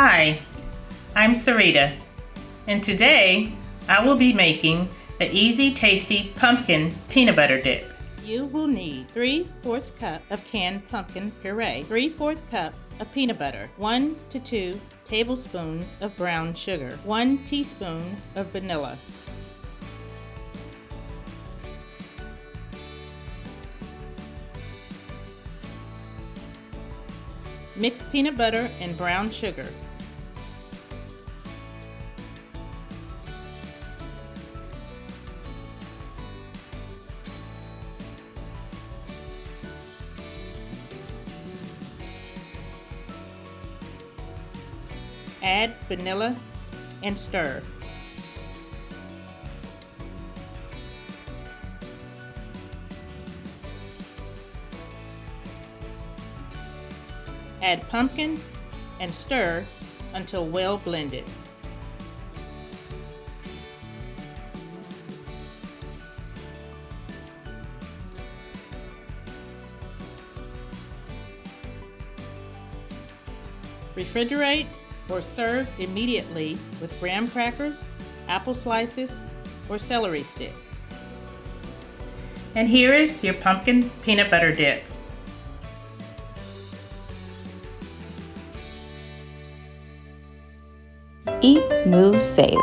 Hi, I'm Sarita, and today I will be making an easy, tasty pumpkin peanut butter dip. You will need 3/4 cup of canned pumpkin puree, 3/4 cup of peanut butter, 1 to 2 tablespoons of brown sugar, 1 teaspoon of vanilla. Mix peanut butter and brown sugar. Add vanilla and stir. Add pumpkin and stir until well blended. Refrigerate or serve immediately with graham crackers, apple slices, or celery sticks. And here is your pumpkin peanut butter dip. Eat, move, save.